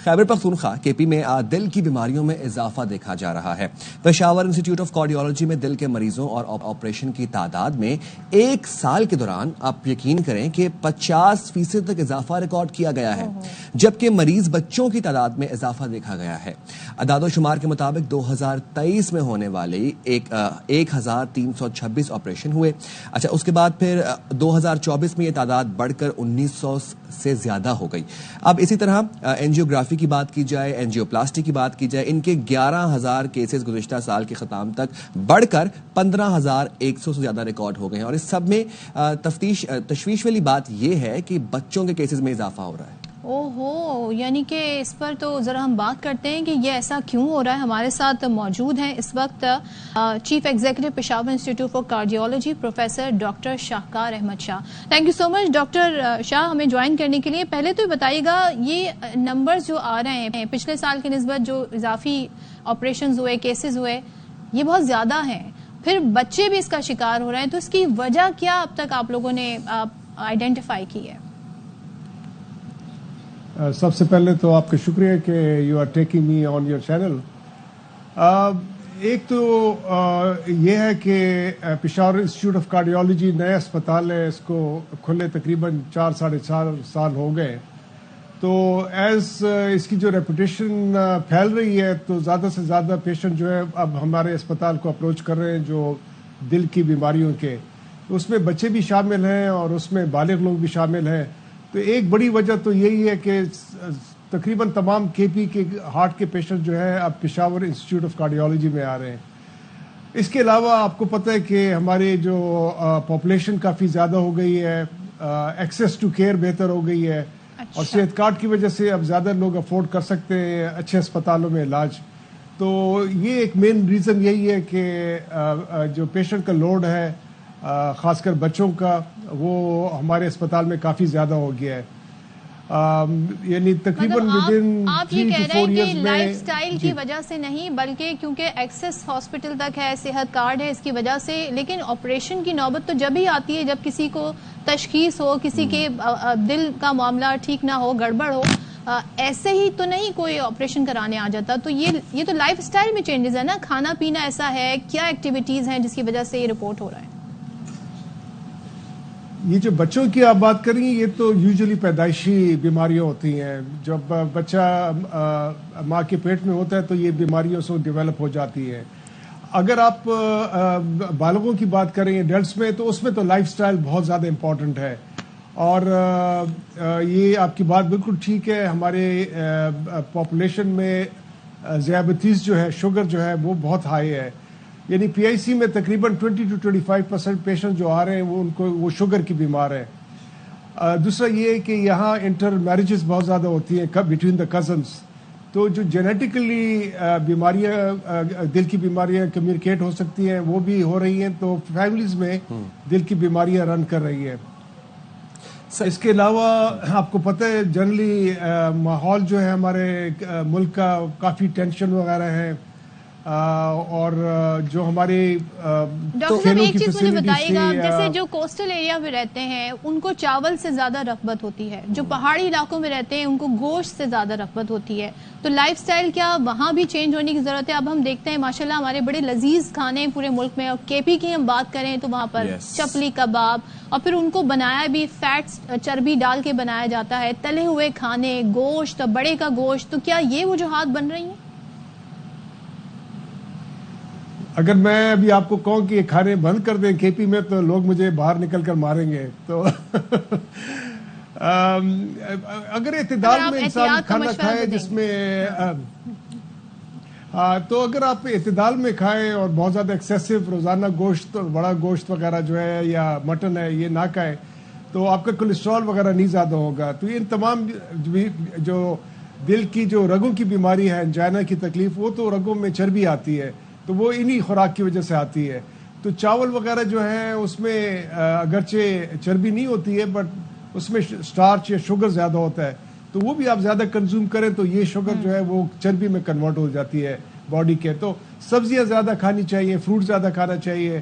خیبر پختونخوا کے پی میں دل کی بیماریوں میں اضافہ دیکھا جا رہا ہے۔ پشاور انسٹی ٹیوٹ آف کارڈیالوجی میں دل کے مریضوں اور آپریشن کی تعداد میں ایک سال کے دوران آپ یقین کریں کہ 50% تک اضافہ ریکارڈ کیا گیا ہے، جبکہ مریض بچوں کی تعداد میں اضافہ دیکھا گیا ہے۔ اعداد و شمار کے مطابق 2023 میں ہونے والے 1326 آپریشن ہوئے۔ اچھا، اس کے بعد پھر 2024 میں یہ تعداد بڑھ کر 1900 سے زیادہ ہو گئی۔ اب اسی طرح اینجیوگرافی کی بات کی جائے، اینجیوپلاسٹی کی بات کی جائے، ان کے 11,000 کیسز گزشتہ سال کے ختام تک بڑھ کر 15,100 سے زیادہ ریکارڈ ہو گئے ہیں، اور اس سب میں تشویش والی بات یہ ہے کہ بچوں کے کیسز میں اضافہ ہو رہا ہے۔ اوہو، یعنی کہ اس پر تو ذرا ہم بات کرتے ہیں کہ یہ ایسا کیوں ہو رہا ہے۔ ہمارے ساتھ موجود ہیں اس وقت چیف ایگزیکٹو پشاور انسٹی ٹیوٹ for cardiology professor doctor Shahkar Ahmad Shah. Thank you so much doctor Shah ہمیں جوائن کرنے کے لیے۔ پہلے تو بتائیے گا، یہ نمبرز جو آ رہے ہیں پچھلے سال کی نسبت، جو اضافی آپریشنز ہوئے، کیسز ہوئے، یہ بہت زیادہ ہیں، پھر بچے بھی اس کا شکار ہو رہے ہیں، تو اس کی وجہ کیا اب تک آپ لوگوں نے آئیڈینٹیفائی کی ہے؟ سب سے پہلے تو آپ کا شکریہ کہ you are taking me on your channel. ایک تو یہ ہے کہ پشاور انسٹیٹیوٹ آف کارڈیالوجی نیا اسپتال ہے، اس کو کھلے تقریباً 4-4.5 سال ہو گئے، تو اس کی جو ریپوٹیشن پھیل رہی ہے، تو زیادہ سے زیادہ پیشنٹ جو ہے اب ہمارے اسپتال کو اپروچ کر رہے ہیں جو دل کی بیماریوں کے، اس میں بچے بھی شامل ہیں اور اس میں بالغ لوگ بھی شامل ہیں۔ تو ایک بڑی وجہ تو یہی ہے کہ تقریباً تمام کے پی کے ہارٹ کے پیشنٹ جو ہے اب پشاور انسٹیٹیوٹ آف کارڈیالوجی میں آ رہے ہیں۔ اس کے علاوہ آپ کو پتہ ہے کہ ہماری جو پاپولیشن کافی زیادہ ہو گئی ہے، ایکسیس ٹو کیئر بہتر ہو گئی ہے، اور صحت کارڈ کی وجہ سے اب زیادہ لوگ افورڈ کر سکتے ہیں اچھے اسپتالوں میں علاج۔ تو یہ ایک مین ریزن یہی ہے کہ جو پیشنٹ کا لوڈ ہے، خاص کر بچوں کا، وہ ہمارے اسپتال میں کافی زیادہ ہو گیا ہے۔ یعنی تقریباً آپ یہ کہہ رہے ہیں کہ لائف سٹائل کی وجہ سے نہیں، بلکہ کیونکہ ایکسس ہاسپٹل تک ہے، صحت کارڈ ہے، اس کی وجہ سے۔ لیکن آپریشن کی نوبت تو جب ہی آتی ہے جب کسی کو تشخیص ہو، کسی کے دل کا معاملہ ٹھیک نہ ہو، گڑبڑ ہو، ایسے ہی تو نہیں کوئی آپریشن کرانے آ جاتا۔ تو یہ تو لائف سٹائل میں چینجز ہے نا، کھانا پینا ایسا ہے، کیا ایکٹیویٹیز ہیں جس کی وجہ سے یہ رپورٹ ہو رہا ہے؟ یہ جو بچوں کی آپ بات کریں، یہ تو یوزلی پیدائشی بیماریاں ہوتی ہیں۔ جب بچہ ماں کے پیٹ میں ہوتا ہے تو یہ بیماریوں سے ڈیولپ ہو جاتی ہے۔ اگر آپ بالغوں کی بات کریں ایڈلٹس میں، تو اس میں تو لائف سٹائل بہت زیادہ امپورٹنٹ ہے، اور یہ آپ کی بات بالکل ٹھیک ہے۔ ہمارے پاپولیشن میں ذیابیطیز جو ہے، شوگر جو ہے، وہ بہت ہائی ہے۔ یعنی پی آئی سی میں تقریباً 20-25% پیشنٹ جو آ رہے ہیں وہ شوگر کی بیمار ہیں۔ دوسرا یہ ہے کہ یہاں انٹر میرجز بہت زیادہ ہوتی ہیں بٹوین دا کزنس، تو جو جینیٹیکلی بیماریاں، دل کی بیماریاں کمیونیکیٹ ہو سکتی ہیں، وہ بھی ہو رہی ہیں، تو فیملیز میں دل کی بیماریاں رن کر رہی ہیں۔ اس کے علاوہ آپ کو پتہ ہے جنرلی ماحول جو ہے ہمارے ملک کا کافی ٹینشن وغیرہ ہے، اور جو ہمارے ڈاکٹر صاحب ایک چیز مجھے بتائیے گا، جیسے جو کوسٹل ایریا میں رہتے ہیں ان کو چاول سے زیادہ رغبت ہوتی ہے، جو پہاڑی علاقوں میں رہتے ہیں ان کو گوشت سے زیادہ رغبت ہوتی ہے، تو لائف سٹائل کیا وہاں بھی چینج ہونے کی ضرورت ہے؟ اب ہم دیکھتے ہیں ماشاءاللہ ہمارے بڑے لذیذ کھانے پورے ملک میں، اور کے پی کی ہم بات کریں تو وہاں پر چپلی کباب، اور پھر ان کو بنایا بھی فیٹس، چربی ڈال کے بنایا جاتا ہے، تلے ہوئے کھانے، گوشت، بڑے کا گوشت، تو کیا یہ وجوہات بن رہی ہیں؟ اگر میں ابھی آپ کو کہوں کہ یہ کھانے بند کر دیں کے پی میں، تو لوگ مجھے باہر نکل کر ماریں گے۔ تو اگر اعتدال میں انسان کھانا کھائے جس میں تو اگر آپ اعتدال میں کھائیں اور بہت زیادہ ایکسیسو روزانہ گوشت، بڑا گوشت وغیرہ جو ہے یا مٹن ہے یہ نہ کھائیں، تو آپ کا کولیسٹرول وغیرہ نہیں زیادہ ہوگا۔ تو ان تمام جو دل کی جو رگوں کی بیماری ہے، انجائنا کی تکلیف، وہ تو رگوں میں چربی آتی ہے، تو وہ انہی خوراک کی وجہ سے آتی ہے۔ تو چاول وغیرہ جو ہیں اس میں اگرچہ چربی نہیں ہوتی ہے، بٹ اس میں سٹارچ یا شوگر زیادہ ہوتا ہے، تو وہ بھی آپ زیادہ کنزیوم کریں تو یہ شوگر جو ہے وہ چربی میں کنورٹ ہو جاتی ہے باڈی کے۔ تو سبزیاں زیادہ کھانی چاہیے، فروٹ زیادہ کھانا چاہیے،